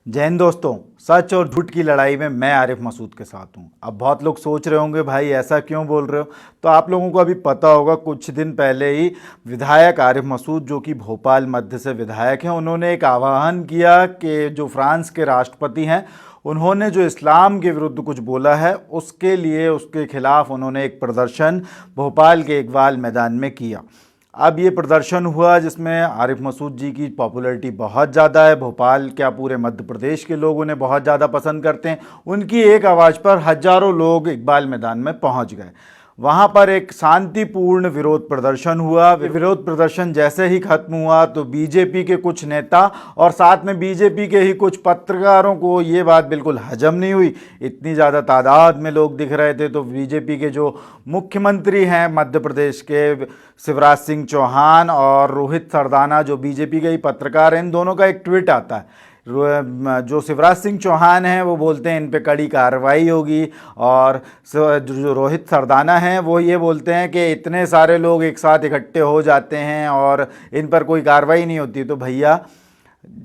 जय हिंद दोस्तों। सच और झूठ की लड़ाई में मैं आरिफ मसूद के साथ हूं। अब बहुत लोग सोच रहे होंगे भाई ऐसा क्यों बोल रहे हो, तो आप लोगों को अभी पता होगा कुछ दिन पहले ही विधायक आरिफ मसूद जो कि भोपाल मध्य से विधायक हैं, उन्होंने एक आह्वान किया कि जो फ्रांस के राष्ट्रपति हैं उन्होंने जो इस्लाम के विरुद्ध कुछ बोला है उसके लिए उसके खिलाफ उन्होंने एक प्रदर्शन भोपाल के इकबाल मैदान में किया। अब ये प्रदर्शन हुआ जिसमें आरिफ मसूद जी की पॉपुलैरिटी बहुत ज़्यादा है। भोपाल क्या पूरे मध्य प्रदेश के लोग उन्हें बहुत ज़्यादा पसंद करते हैं। उनकी एक आवाज़ पर हज़ारों लोग इकबाल मैदान में पहुंच गए। वहाँ पर एक शांतिपूर्ण विरोध प्रदर्शन हुआ। विरोध प्रदर्शन जैसे ही खत्म हुआ तो बीजेपी के कुछ नेता और साथ में बीजेपी के ही कुछ पत्रकारों को ये बात बिल्कुल हजम नहीं हुई। इतनी ज़्यादा तादाद में लोग दिख रहे थे तो बीजेपी के जो मुख्यमंत्री हैं मध्य प्रदेश के शिवराज सिंह चौहान और रोहित सरदाना जो बीजेपी के ही पत्रकार हैं, इन दोनों का एक ट्वीट आता है। जो शिवराज सिंह चौहान हैं वो बोलते हैं इन पे कड़ी कार्रवाई होगी, और जो रोहित सरदाना हैं वो ये बोलते हैं कि इतने सारे लोग एक साथ इकट्ठे हो जाते हैं और इन पर कोई कार्रवाई नहीं होती। तो भैया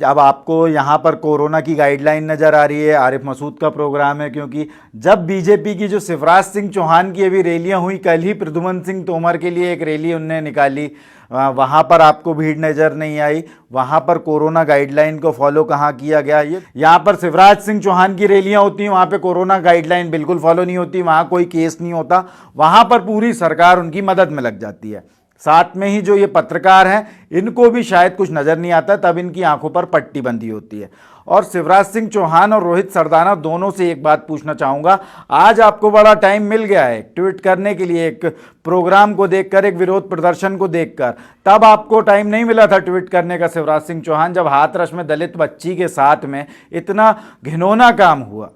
अब आपको यहाँ पर कोरोना की गाइडलाइन नज़र आ रही है, आरिफ मसूद का प्रोग्राम है, क्योंकि जब बीजेपी की जो शिवराज सिंह चौहान की अभी रैलियाँ हुई, कल ही प्रद्युमन सिंह तोमर के लिए एक रैली उनने निकाली, वहाँ पर आपको भीड़ नज़र नहीं आई। वहाँ पर कोरोना गाइडलाइन को फॉलो कहाँ किया गया? ये यहाँ पर शिवराज सिंह चौहान की रैलियाँ होती हैं, वहाँ पे कोरोना गाइडलाइन बिल्कुल फॉलो नहीं होती, वहाँ कोई केस नहीं होता, वहाँ पर पूरी सरकार उनकी मदद में लग जाती है। साथ में ही जो ये पत्रकार हैं इनको भी शायद कुछ नज़र नहीं आता, तब इनकी आंखों पर पट्टी बंधी होती है। और शिवराज सिंह चौहान और रोहित सरदाना दोनों से एक बात पूछना चाहूँगा, आज आपको बड़ा टाइम मिल गया है ट्वीट करने के लिए, एक प्रोग्राम को देखकर, एक विरोध प्रदर्शन को देखकर। तब आपको टाइम नहीं मिला था ट्वीट करने का शिवराज सिंह चौहान, जब हाथरस में दलित बच्ची के साथ में इतना घिनौना काम हुआ।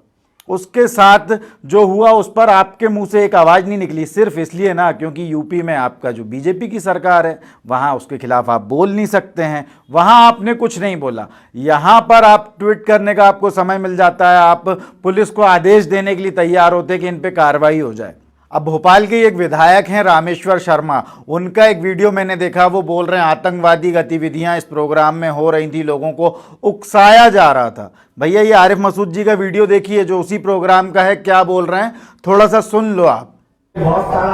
उसके साथ जो हुआ उस पर आपके मुंह से एक आवाज़ नहीं निकली, सिर्फ इसलिए ना क्योंकि यूपी में आपका जो बीजेपी की सरकार है वहाँ उसके खिलाफ आप बोल नहीं सकते हैं, वहाँ आपने कुछ नहीं बोला। यहाँ पर आप ट्वीट करने का आपको समय मिल जाता है, आप पुलिस को आदेश देने के लिए तैयार होते हैं कि इन पर कार्रवाई हो जाए। अब भोपाल के एक विधायक हैं रामेश्वर शर्मा, उनका एक वीडियो मैंने देखा, वो बोल रहे हैं आतंकवादी गतिविधियां इस प्रोग्राम में हो रही थी, लोगों को उकसाया जा रहा था। भैया ये आरिफ मसूद जी का वीडियो देखिए जो उसी प्रोग्राम का है, क्या बोल रहे हैं थोड़ा सा सुन लो आप। बहुत सारा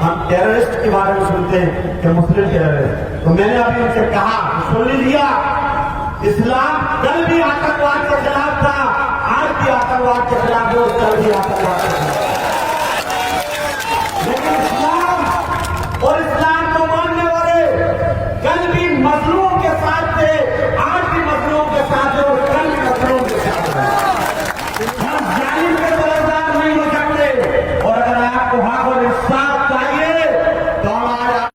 हम टेररिस्ट के बारे में सुनते हैं कि मुस्लिम टेररिस्ट, तो मैंने अभी उनसे कहा सुन लीजिए, इस्लाम कल भी आतंकवाद के खिलाफ था, आज भी आतंकवाद के खिलाफ, कल भी आतंकवाद के खिलाफ। लेकिन इस्लाम और इस्लाम को मानने वाले कल भी मजलूम के साथ थे, आज भी मजलूम के साथ है और कल भी मजलूम के साथ है। हम जालिम के तरफदार नहीं हो सकते, और अगर आपको हक और इंसाफ चाहिए तो हमारा।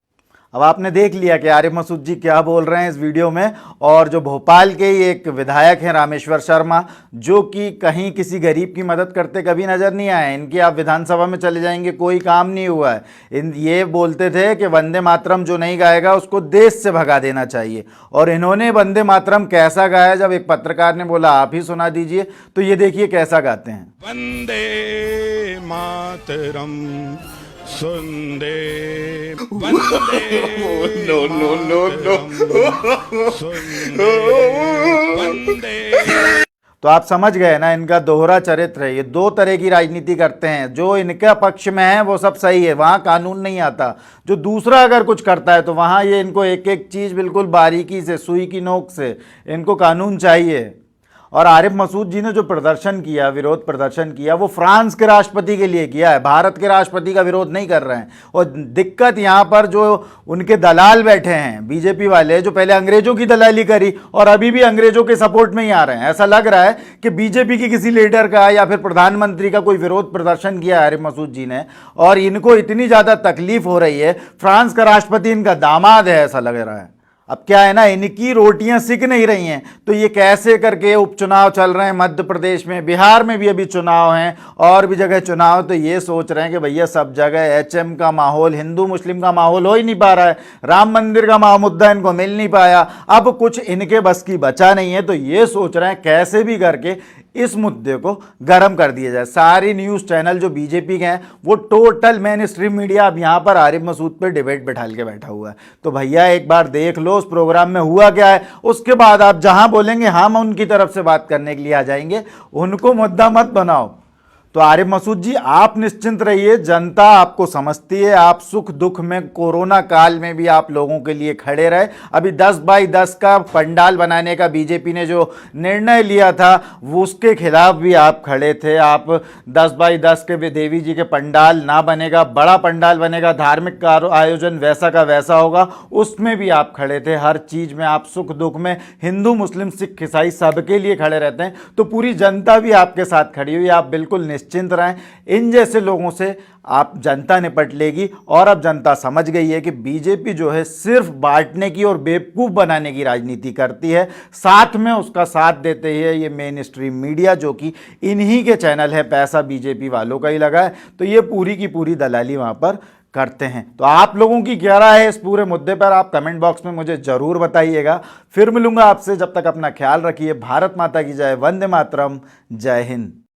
अब आपने देख लिया कि आरिफ मसूद जी क्या बोल रहे हैं इस वीडियो में। और जो भोपाल के ही एक विधायक हैं रामेश्वर शर्मा, जो कि कहीं किसी गरीब की मदद करते कभी नज़र नहीं आए। इनकी आप विधानसभा में चले जाएंगे कोई काम नहीं हुआ है। ये बोलते थे कि वंदे मातरम जो नहीं गाएगा उसको देश से भगा देना चाहिए, और इन्होंने वंदे मातरम कैसा गाया, जब एक पत्रकार ने बोला आप ही सुना दीजिए, तो ये देखिए कैसा गाते हैं। वंदे मातरम सुंदे वंदे नो नो नो नो सुंदे वंदे। तो आप समझ गए ना, इनका दोहरा चरित्र है। ये दो तरह की राजनीति करते हैं, जो इनके पक्ष में है वो सब सही है, वहाँ कानून नहीं आता। जो दूसरा अगर कुछ करता है तो वहाँ ये इनको एक एक चीज़ बिल्कुल बारीकी से, सुई की नोक से इनको कानून चाहिए। और आरिफ मसूद जी ने जो प्रदर्शन किया, विरोध प्रदर्शन किया, वो फ्रांस के राष्ट्रपति के लिए किया है, भारत के राष्ट्रपति का विरोध नहीं कर रहे हैं। और दिक्कत यहाँ पर जो उनके दलाल बैठे हैं बीजेपी वाले, जो पहले अंग्रेजों की दलाली करी और अभी भी अंग्रेजों के सपोर्ट में ही आ रहे हैं। ऐसा लग रहा है कि बीजेपी की किसी लीडर का या फिर प्रधानमंत्री का कोई विरोध प्रदर्शन किया है आरिफ मसूद जी ने, और इनको इतनी ज़्यादा तकलीफ हो रही है। फ्रांस का राष्ट्रपति इनका दामाद है ऐसा लग रहा है। अब क्या है ना, इनकी रोटियां सिक नहीं रही हैं, तो ये कैसे करके उपचुनाव चल रहे हैं मध्य प्रदेश में, बिहार में भी अभी चुनाव हैं, और भी जगह चुनाव, तो ये सोच रहे हैं कि भैया सब जगह एचएम का माहौल, हिंदू मुस्लिम का माहौल हो ही नहीं पा रहा है, राम मंदिर का मुद्दा इनको मिल नहीं पाया, अब कुछ इनके बस की बचा नहीं है, तो ये सोच रहे हैं कैसे भी करके इस मुद्दे को गर्म कर दिया जाए। सारी न्यूज़ चैनल जो बीजेपी के हैं वो टोटल मेन स्ट्रीम मीडिया अब यहाँ पर आरिफ मसूद पे डिबेट बैठाल के बैठा हुआ है। तो भैया एक बार देख लो उस प्रोग्राम में हुआ क्या है, उसके बाद आप जहाँ बोलेंगे हम उनकी तरफ से बात करने के लिए आ जाएंगे, उनको मुद्दा मत बनाओ। तो आरिफ मसूद जी आप निश्चिंत रहिए, जनता आपको समझती है, आप सुख दुख में कोरोना काल में भी आप लोगों के लिए खड़े रहे। अभी 10 बाई 10 का पंडाल बनाने का बीजेपी ने जो निर्णय लिया था वो उसके खिलाफ भी आप खड़े थे। आप 10 बाई 10 के देवी जी के पंडाल ना बनेगा, बड़ा पंडाल बनेगा, धार्मिक आयोजन वैसा का वैसा होगा, उसमें भी आप खड़े थे। हर चीज़ में आप सुख दुख में हिंदू मुस्लिम सिख ईसाई सबके लिए खड़े रहते हैं। तो पूरी जनता भी आपके साथ खड़ी हुई, आप बिल्कुल निश्चिंत रहें। इन जैसे लोगों से आप जनता निपट लेगी। और अब जनता समझ गई है कि बीजेपी जो है सिर्फ बांटने की और बेवकूफ़ बनाने की राजनीति करती है, साथ में उसका साथ देते हैं ये मेन स्ट्रीम मीडिया जो कि इन्हीं के चैनल है, पैसा बीजेपी वालों का ही लगा है। तो ये पूरी की पूरी दलाली वहाँ पर करते हैं। तो आप लोगों की क्या राय है इस पूरे मुद्दे पर, आप कमेंट बॉक्स में मुझे ज़रूर बताइएगा। फिर मिलूंगा आपसे, जब तक अपना ख्याल रखिए। भारत माता की जय, वंदे मातरम, जय हिंद।